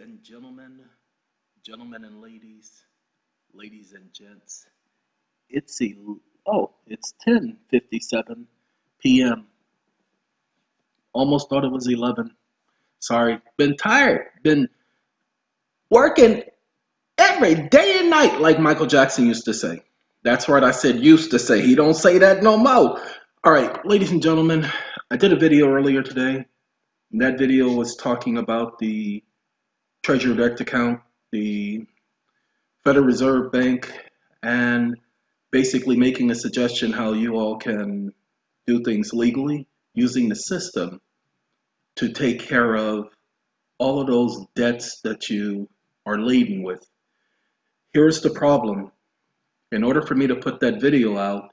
and gentlemen, gentlemen and ladies, ladies and gents, it's it's 10:57 p.m. Almost thought it was 11. Sorry, been tired, been working every day and night, like Michael Jackson used to say. That's right, I said used to say. He don't say that no more. All right, ladies and gentlemen, I did a video earlier today. And that video was talking about the Treasury Direct account, the Federal Reserve Bank, and basically making a suggestion how you all can do things legally using the system to take care of all of those debts that you are laden with. Here's the problem. In order for me to put that video out,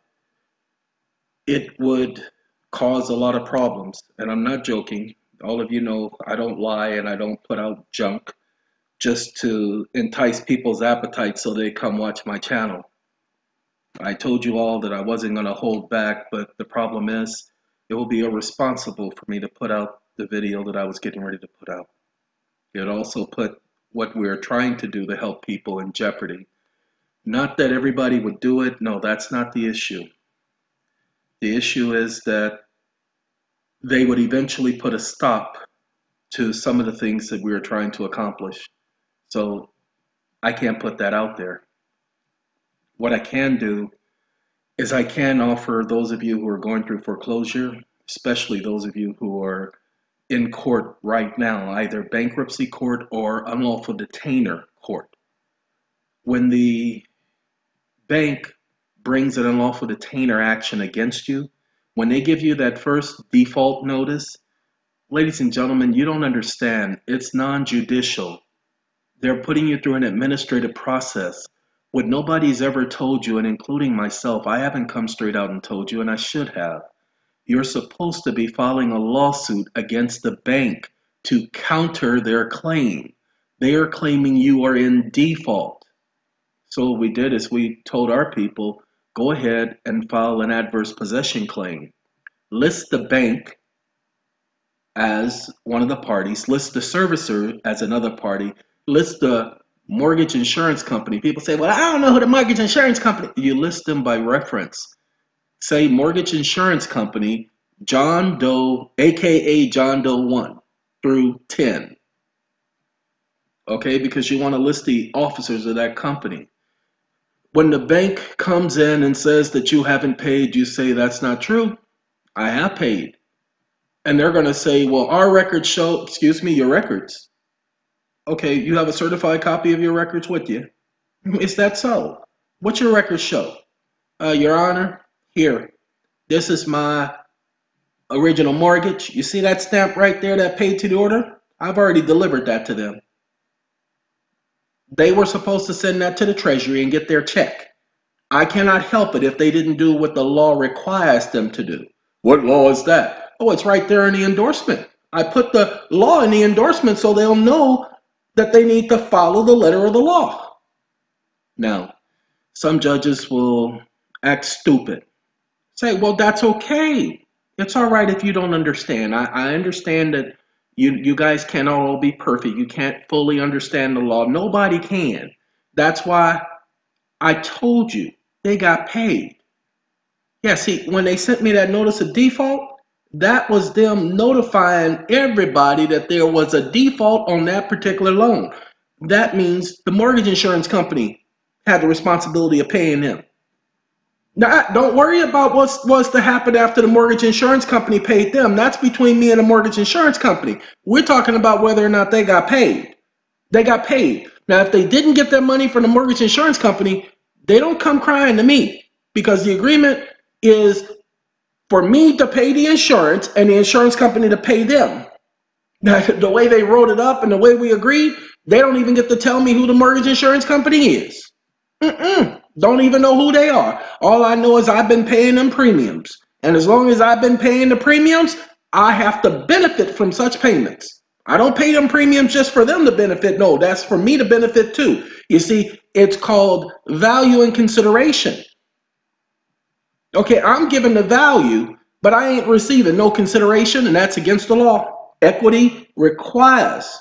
it would cause a lot of problems. And I'm not joking. All of you know I don't lie and I don't put out junk just to entice people's appetite so they come watch my channel. I told you all that I wasn't going to hold back, but the problem is it will be irresponsible for me to put out the video that I was getting ready to put out. It also put what we're trying to do to help people in jeopardy. Not that everybody would do it. No, that's not the issue. The issue is that they would eventually put a stop to some of the things that we are trying to accomplish. So I can't put that out there. What I can do is I can offer those of you who are going through foreclosure, especially those of you who are in court right now, either bankruptcy court or unlawful detainer court. When the bank brings an unlawful detainer action against you, when they give you that first default notice, ladies and gentlemen, you don't understand. It's non-judicial. They're putting you through an administrative process. What nobody's ever told you, and including myself, I haven't come straight out and told you, and I should have. You're supposed to be filing a lawsuit against the bank to counter their claim. They are claiming you are in default. So what we did is we told our people, go ahead and file an adverse possession claim. List the bank as one of the parties, list the servicer as another party, list the mortgage insurance company. People say, well, I don't know who the mortgage insurance company. You list them by reference. Say mortgage insurance company, John Doe, aka John Doe 1 through 10. Okay, because you want to list the officers of that company. When the bank comes in and says that you haven't paid, you say that's not true. I have paid. And they're going to say, well, our records show, excuse me, your records. Okay, you have a certified copy of your records with you. Is that so? What's your records show? Your Honor, here. This is my original mortgage. You see that stamp right there that paid to the order? I've already delivered that to them. They were supposed to send that to the Treasury and get their check. I cannot help it if they didn't do what the law requires them to do. What law is that? Oh, it's right there in the endorsement. I put the law in the endorsement so they'll know that they need to follow the letter of the law. Now, some judges will act stupid. Say, well, that's okay. It's all right if you don't understand. I understand that you guys cannot all be perfect. You can't fully understand the law. Nobody can. That's why I told you they got paid. Yeah, see, when they sent me that notice of default, that was them notifying everybody that there was a default on that particular loan. That means the mortgage insurance company had the responsibility of paying them. Now, don't worry about what's to happen after the mortgage insurance company paid them. That's between me and the mortgage insurance company. We're talking about whether or not they got paid. They got paid. Now, if they didn't get their money from the mortgage insurance company, they don't come crying to me because the agreement is for me to pay the insurance and the insurance company to pay them. Now, the way they wrote it up and the way we agreed, they don't even get to tell me who the mortgage insurance company is. Don't even know who they are. All I know is I've been paying them premiums. And as long as I've been paying the premiums, I have to benefit from such payments. I don't pay them premiums just for them to benefit. No, that's for me to benefit too. You see, it's called value and consideration. Okay, I'm giving the value, but I ain't receiving no consideration, and that's against the law. Equity requires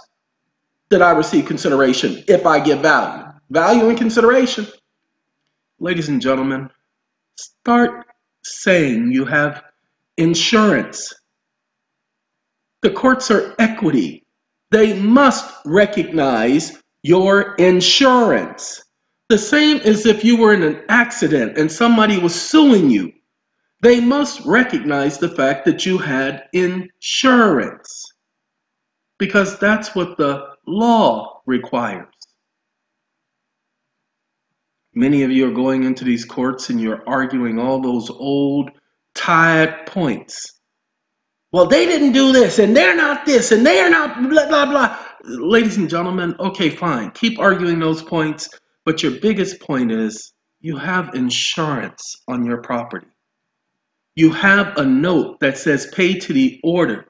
that I receive consideration if I give value. Value and consideration. Ladies and gentlemen, start saying you have insurance. The courts are equity. They must recognize your insurance. The same as if you were in an accident and somebody was suing you. They must recognize the fact that you had insurance because that's what the law requires. Many of you are going into these courts and you're arguing all those old, tired points. Well, they didn't do this, and they're not this, and they're not blah, blah, blah. Ladies and gentlemen, okay, fine. Keep arguing those points, but your biggest point is you have insurance on your property. You have a note that says pay to the order.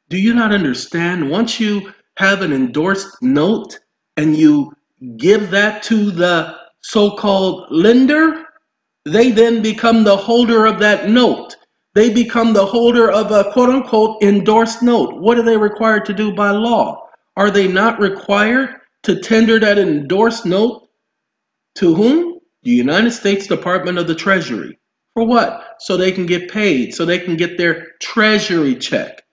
Do you not understand? Once you have an endorsed note and you give that to the so-called lender, they then become the holder of that note. They become the holder of a quote-unquote endorsed note. What are they required to do by law? Are they not required to tender that endorsed note to whom? The United States Department of the Treasury. For what? So they can get paid, so they can get their treasury check.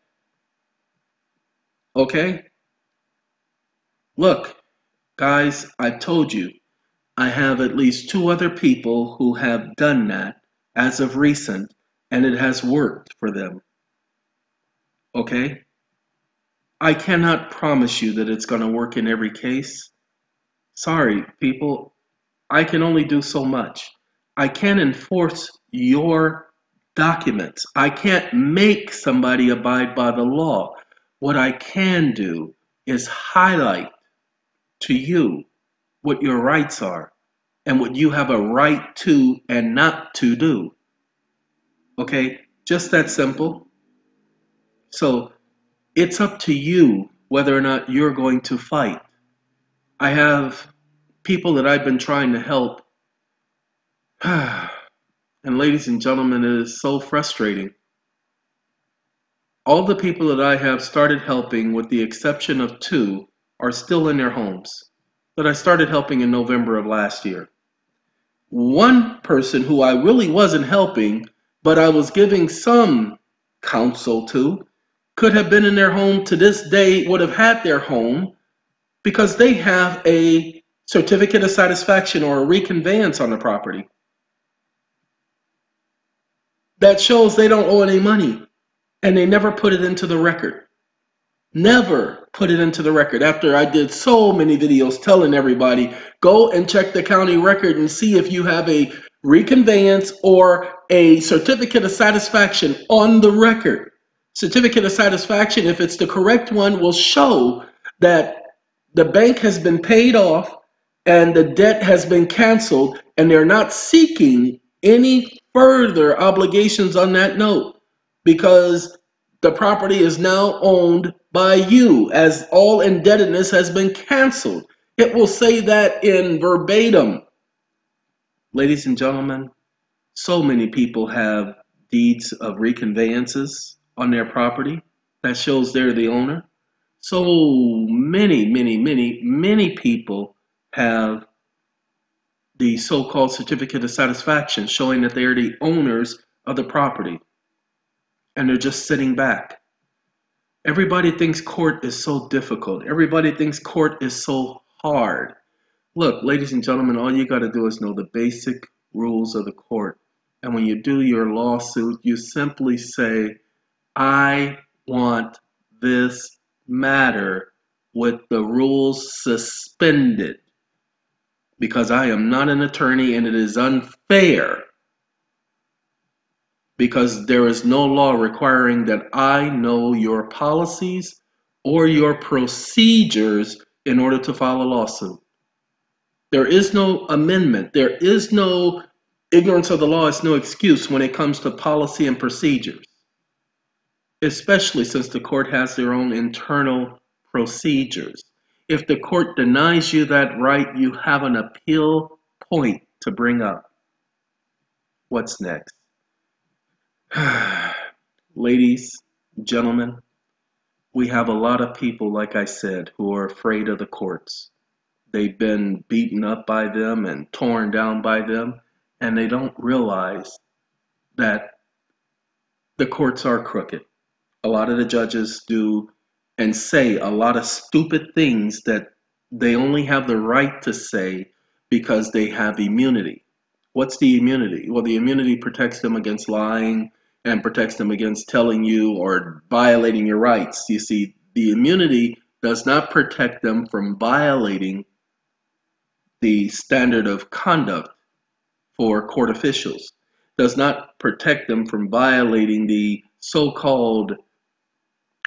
Okay? Look, guys, I told you, I have at least 2 other people who have done that as of recent, and it has worked for them. Okay? I cannot promise you that it's going to work in every case. Sorry, people, I can only do so much. I can't enforce your documents. I can't make somebody abide by the law. What I can do is highlight to you what your rights are and what you have a right to and not to do. Okay? Just that simple. So it's up to you whether or not you're going to fight. I have people that I've been trying to help. And ladies and gentlemen, it is so frustrating. All the people that I have started helping, with the exception of 2, are still in their homes that I started helping in November of last year. One person who I really wasn't helping, but I was giving some counsel to, could have been in their home to this day, would have had their home, because they have a certificate of satisfaction or a reconveyance on the property that shows they don't owe any money, and they never put it into the record. Never put it into the record. After I did so many videos telling everybody, go and check the county record and see if you have a reconveyance or a certificate of satisfaction on the record. Certificate of satisfaction, if it's the correct one, will show that the bank has been paid off and the debt has been canceled, and they're not seeking any further obligations on that note because the property is now owned by you, as all indebtedness has been canceled. It will say that in verbatim. Ladies and gentlemen, so many people have deeds of reconveyances on their property that shows they're the owner. So many people have the so-called certificate of satisfaction showing that they are the owners of the property, and they're just sitting back. Everybody thinks court is so difficult. Everybody thinks court is so hard. Look, ladies and gentlemen, all you got to do is know the basic rules of the court. And when you do your lawsuit, you simply say, I want this matter with the rules suspended because I am not an attorney and it is unfair because there is no law requiring that I know your policies or your procedures in order to file a lawsuit. There is no amendment. There is no ignorance of the law. It's no excuse when it comes to policy and procedures, especially since the court has their own internal procedures. If the court denies you that right, you have an appeal point to bring up. What's next? Ladies, gentlemen, We have a lot of people, like I said, who are afraid of the courts. They've been beaten up by them and torn down by them, and they don't realize that the courts are crooked. A lot of the judges do and say a lot of stupid things that they only have the right to say because they have immunity. What's the immunity? Well, the immunity protects them against lying and protects them against telling you or violating your rights. You see, the immunity does not protect them from violating the standard of conduct for court officials, does not protect them from violating the so-called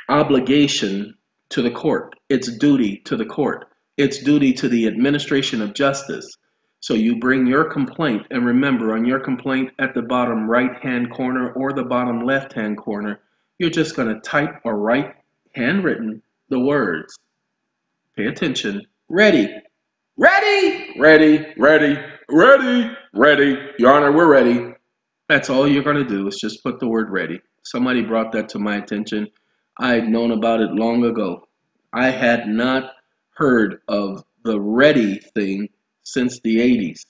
obligation to the court, its duty to the court, its duty to the administration of justice. So you bring your complaint, and remember, on your complaint at the bottom right-hand corner or the bottom left-hand corner, you're just going to type or write handwritten the words. Pay attention. Ready. Ready. Ready. Ready. Ready. Ready. Your Honor, we're ready. That's all you're going to do is just put the word ready. Somebody brought that to my attention. I had known about it long ago. I had not heard of the ready thing since the 80s.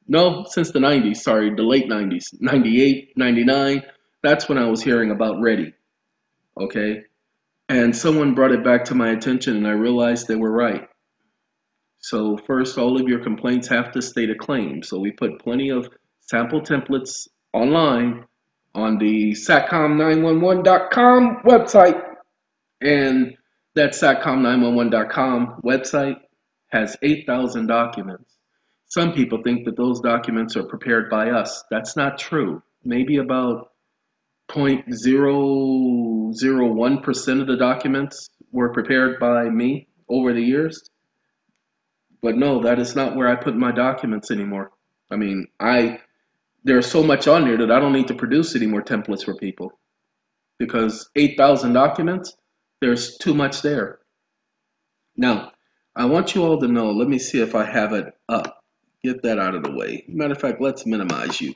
No, since the 90s, sorry, the late 90s. 98, 99, that's when I was hearing about ready. Okay? And someone brought it back to my attention and I realized they were right. So first, all of your complaints have to state a claim. So we put plenty of sample templates online on the satcom911.com website. And that satcom911.com website has 8,000 documents. Some people think that those documents are prepared by us. That's not true. Maybe about 0.001% of the documents were prepared by me over the years. But no, that is not where I put my documents anymore. I mean, there's so much on there that I don't need to produce any more templates for people because 8,000 documents, there's too much there. Now, I want you all to know, let me see if I have it up. Get that out of the way. Matter of fact, let's minimize you.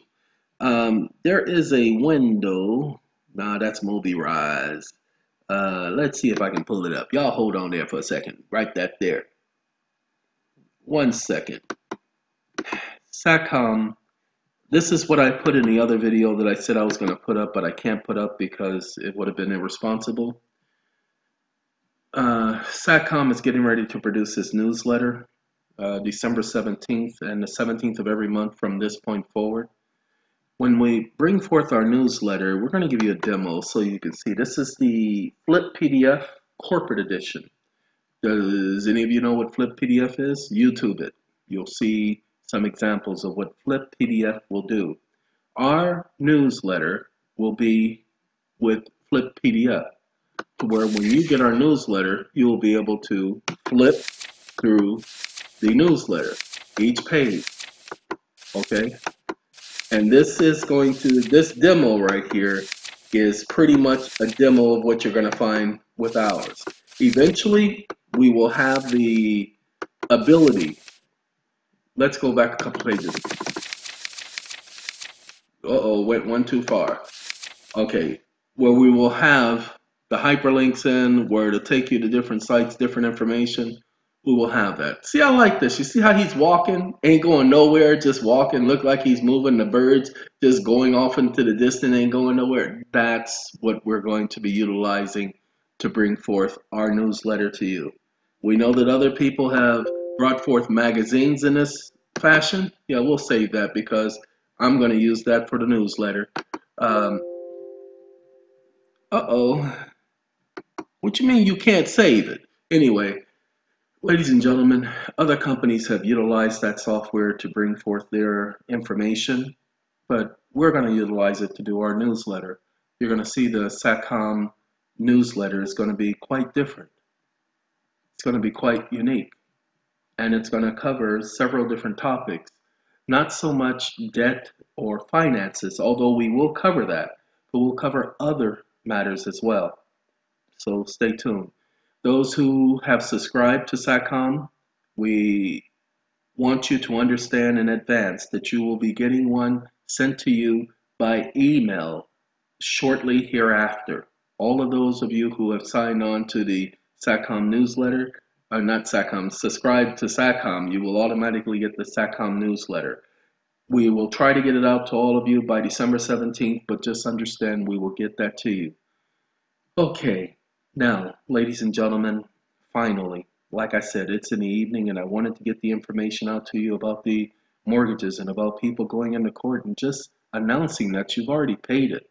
There is a window. Nah, that's Mobi-Rise. Let's see if I can pull it up. Y'all hold on there for a second. Write that there. 1 second. SATCOM. This is what I put in the other video that I said I was going to put up, but I can't put up because it would have been irresponsible. SATCOM is getting ready to produce his newsletter December 17th and the 17th of every month from this point forward. When we bring forth our newsletter, we're going to give you a demo so you can see. This is the Flip PDF Corporate Edition. Does any of you know what Flip PDF is? YouTube it. You'll see some examples of what Flip PDF will do. Our newsletter will be with Flip PDF, to where when you get our newsletter, you will be able to flip through the newsletter, each page, okay? And this demo right here is pretty much a demo of what you're going to find with ours. Eventually, we will have the ability. Let's go back a couple pages. Uh-oh, went one too far. Okay, where we will have the hyperlinks in, where to take you to different sites, different information. We will have that. See, I like this. You see how he's walking? Ain't going nowhere, just walking. Look like he's moving. The birds just going off into the distance, ain't going nowhere. That's what we're going to be utilizing to bring forth our newsletter to you. We know that other people have brought forth magazines in this fashion. Yeah, we'll save that because I'm going to use that for the newsletter. Uh-oh. What you mean you can't save it? Anyway, ladies and gentlemen, other companies have utilized that software to bring forth their information, but we're going to utilize it to do our newsletter. You're going to see the SATCOM newsletter is going to be quite different. It's going to be quite unique, and it's going to cover several different topics. Not so much debt or finances, although we will cover that, but we'll cover other matters as well. So stay tuned. Those who have subscribed to SATCOM, we want you to understand in advance that you will be getting one sent to you by email shortly hereafter. all of those of you who have signed on to the SATCOM newsletter, or not SATCOM, subscribe to SATCOM, you will automatically get the SATCOM newsletter. We will try to get it out to all of you by December 17th, but just understand we will get that to you. Okay, now, ladies and gentlemen, finally, like I said, it's in the evening and I wanted to get the information out to you about the mortgages and about people going into court and just announcing that you've already paid it.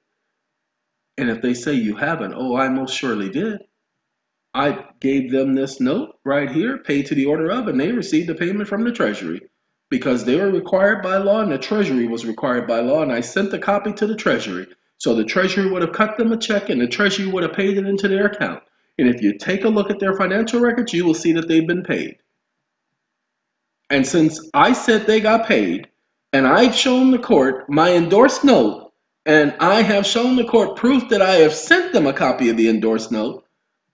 And if they say you haven't, oh, I most surely did. I gave them this note right here, paid to the order of, and they received the payment from the Treasury because they were required by law and the Treasury was required by law, and I sent the copy to the Treasury. So the Treasury would have cut them a check and the Treasury would have paid it into their account. And if you take a look at their financial records, you will see that they've been paid. And since I said they got paid, and I've shown the court my endorsed note, and I have shown the court proof that I have sent them a copy of the endorsed note,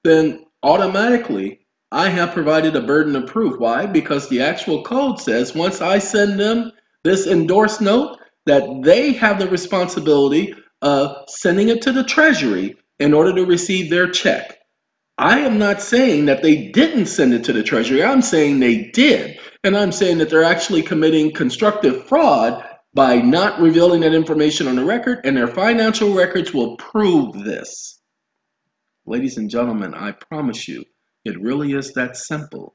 then automatically I have provided a burden of proof. Why? Because the actual code says once I send them this endorsed note, that they have the responsibility of sending it to the Treasury in order to receive their check. I am not saying that they didn't send it to the Treasury. I'm saying they did. And I'm saying that they're actually committing constructive fraud by not revealing that information on the record, and their financial records will prove this. Ladies and gentlemen, I promise you, it really is that simple.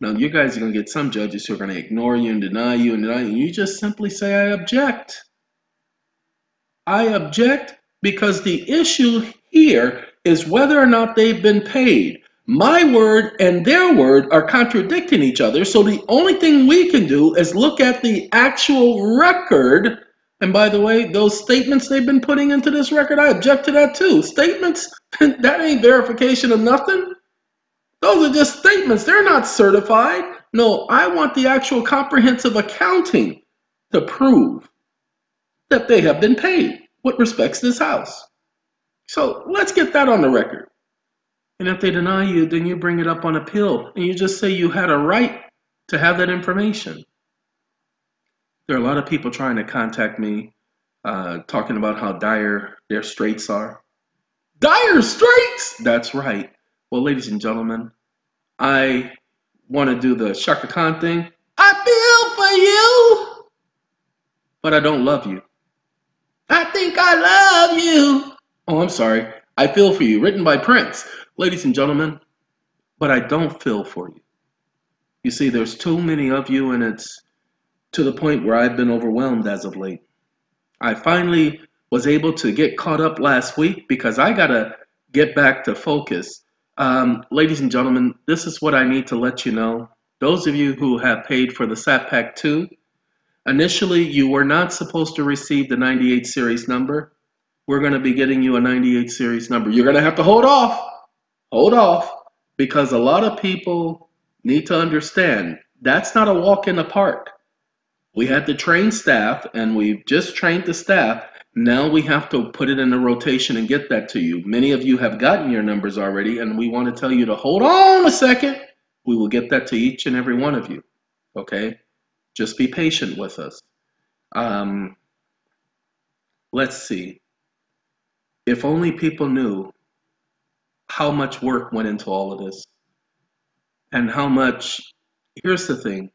Now, you guys are going to get some judges who are going to ignore you and deny you and deny you. You just simply say, I object. I object because the issue here is whether or not they've been paid. My word and their word are contradicting each other, so the only thing we can do is look at the actual record. And by the way, those statements they've been putting into this record, I object to that too. Statements, that ain't verification of nothing. Those are just statements. They're not certified. No, I want the actual comprehensive accounting to prove that they have been paid with respects to this house. So let's get that on the record. And if they deny you, then you bring it up on appeal and you just say you had a right to have that information. There are a lot of people trying to contact me, talking about how dire their straits are. Dire straits? That's right. Well, ladies and gentlemen, I want to do the Shaka Khan thing. I feel for you, but I don't love you. I think I love you. Oh, I'm sorry. I feel for you. Written by Prince. Ladies and gentlemen, but I don't feel for you. You see, there's too many of you, and it's to the point where I've been overwhelmed as of late. I finally was able to get caught up last week because I got to get back to focus. Ladies and gentlemen, this is what I need to let you know. Those of you who have paid for the SAT Pack 2, initially you were not supposed to receive the 98 series number. We're going to be getting you a 98 series number. You're going to have to hold off, because a lot of people need to understand that's not a walk in the park. We had to train staff, and we've just trained the staff. Now we have to put it in the rotation and get that to you. Many of you have gotten your numbers already, and we want to tell you to hold on a second. We will get that to each and every one of you, okay? Just be patient with us. Let's see. If only people knew how much work went into all of this and how much, here's the thing.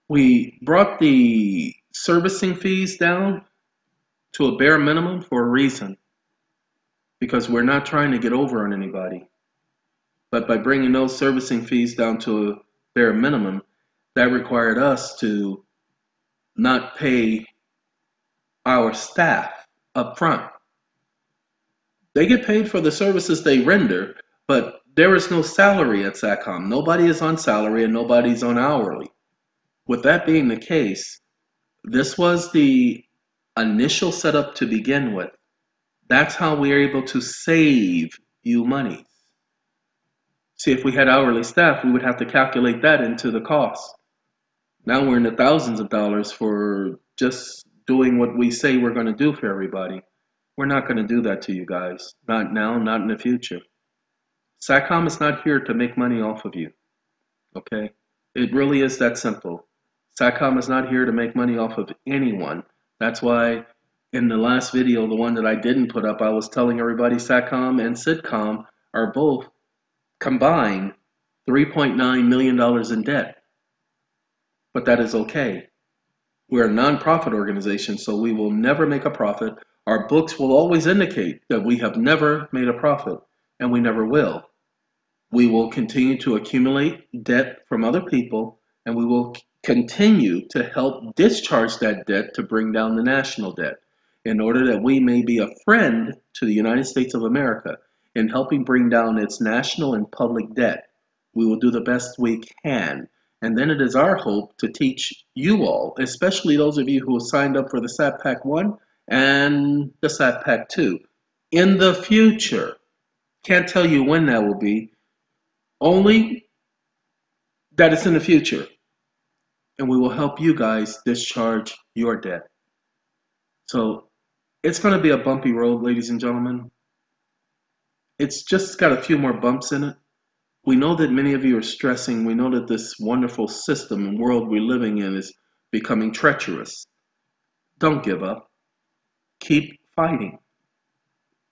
We brought the servicing fees down to a bare minimum for a reason, because we're not trying to get over on anybody. But by bringing those servicing fees down to a bare minimum, that required us to not pay our staff up front. They get paid for the services they render, but there is no salary at SATCOM. Nobody is on salary and nobody's on hourly. With that being the case, this was the initial setup to begin with. That's how we are able to save you money. See, if we had hourly staff, we would have to calculate that into the cost. Now we're in the thousands of dollars for just doing what we say we're going to do for everybody. We're not going to do that to you guys. Not now, not in the future. SATCOM is not here to make money off of you. Okay? It really is that simple. SATCOM is not here to make money off of anyone. That's why In the last video, the one that I didn't put up, I was telling everybody SATCOM and SITCOM are both combined $3.9 million in debt. But that is okay. We're a nonprofit organization, so we will never make a profit. Our books will always indicate that we have never made a profit, and we never will. We will continue to accumulate debt from other people, and we will continue to help discharge that debt to bring down the national debt in order that we may be a friend to the United States of America in helping bring down its national and public debt. We will do the best we can. And then it is our hope to teach you all, especially those of you who have signed up for the SAT Pack 1 and the SAT Pack 2, in the future. Can't tell you when that will be, only that it's in the future. And we will help you guys discharge your debt. So it's going to be a bumpy road, ladies and gentlemen. It's just got a few more bumps in it. We know that many of you are stressing. We know that this wonderful system and world we're living in is becoming treacherous. Don't give up. Keep fighting.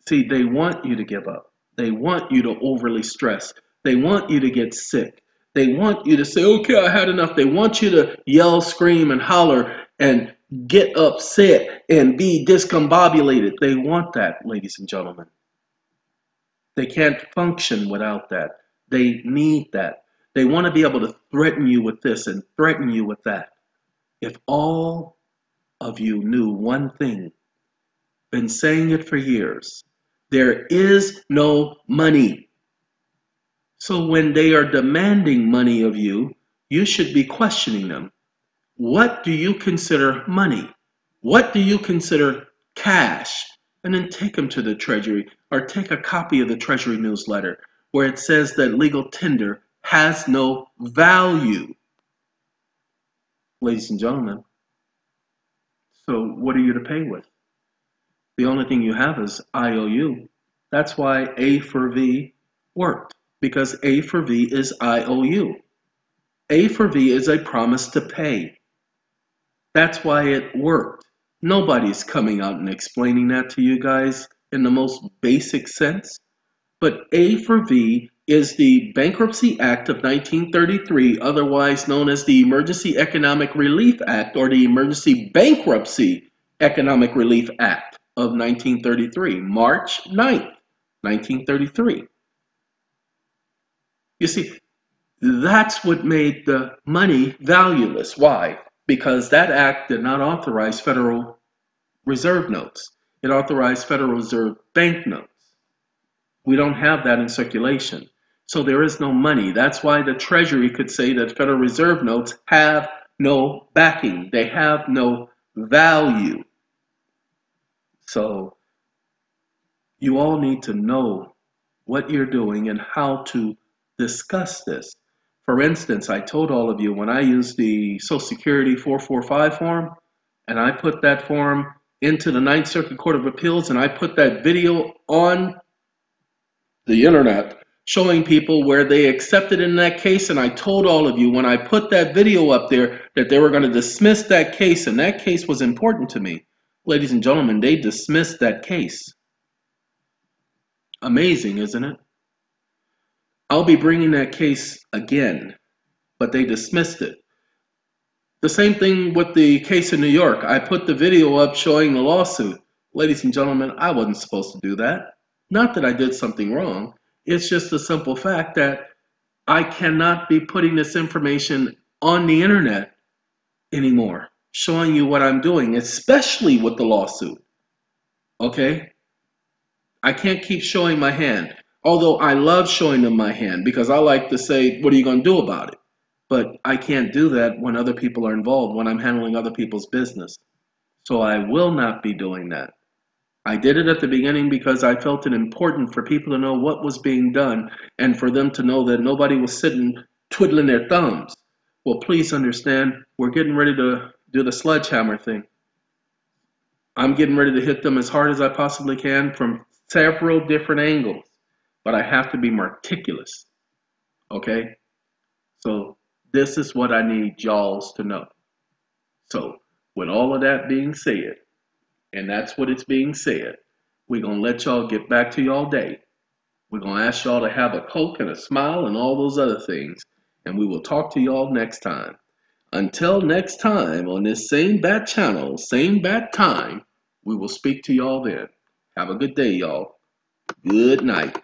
See, they want you to give up. They want you to overly stress. They want you to get sick. They want you to say, okay, I had enough. They want you to yell, scream, and holler and get upset and be discombobulated. They want that, ladies and gentlemen. They can't function without that. They need that. They want to be able to threaten you with this and threaten you with that. If all of you knew one thing, been saying it for years, there is no money. So when they are demanding money of you, you should be questioning them. What do you consider money? What do you consider cash? And then take them to the Treasury or take a copy of the Treasury newsletter where it says that legal tender has no value. Ladies and gentlemen, so what are you to pay with? The only thing you have is IOU. That's why A for V worked, because A for V is IOU. A for V is a promise to pay. That's why it worked. Nobody's coming out and explaining that to you guys in the most basic sense. But A for V is the Bankruptcy Act of 1933, otherwise known as the Emergency Economic Relief Act or the Emergency Bankruptcy Economic Relief Act of 1933, March 9th, 1933. You see, that's what made the money valueless. Why? Because that act did not authorize Federal Reserve notes. It authorized Federal Reserve bank notes. We don't have that in circulation. So there is no money. That's why the Treasury could say that Federal Reserve notes have no backing. They have no value. So you all need to know what you're doing and how to discuss this. For instance, I told all of you when I used the Social Security 445 form, and I put that form into the Ninth Circuit Court of Appeals, and I put that video on the internet showing people where they accepted in that case, and I told all of you when I put that video up there that they were going to dismiss that case, and that case was important to me. Ladies and gentlemen, they dismissed that case. Amazing, isn't it? I'll be bringing that case again, but they dismissed it. The same thing with the case in New York. I put the video up showing the lawsuit. Ladies and gentlemen, I wasn't supposed to do that. Not that I did something wrong. It's just the simple fact that I cannot be putting this information on the internet anymore, showing you what I'm doing, especially with the lawsuit. Okay? I can't keep showing my hand. Although I love showing them my hand because I like to say, what are you going to do about it? But I can't do that when other people are involved, when I'm handling other people's business. So I will not be doing that. I did it at the beginning because I felt it important for people to know what was being done and for them to know that nobody was sitting twiddling their thumbs. Well, please understand, we're getting ready to do the sledgehammer thing. I'm getting ready to hit them as hard as I possibly can from several different angles, but I have to be meticulous, okay? So this is what I need y'all to know. So with all of that being said, And that's what it's being said. We're going to let y'all get back to y'all day. We're going to ask y'all to have a Coke and a smile and all those other things. And we will talk to y'all next time. Until next time on this same bat channel, same bat time, we will speak to y'all then. Have a good day, y'all. Good night.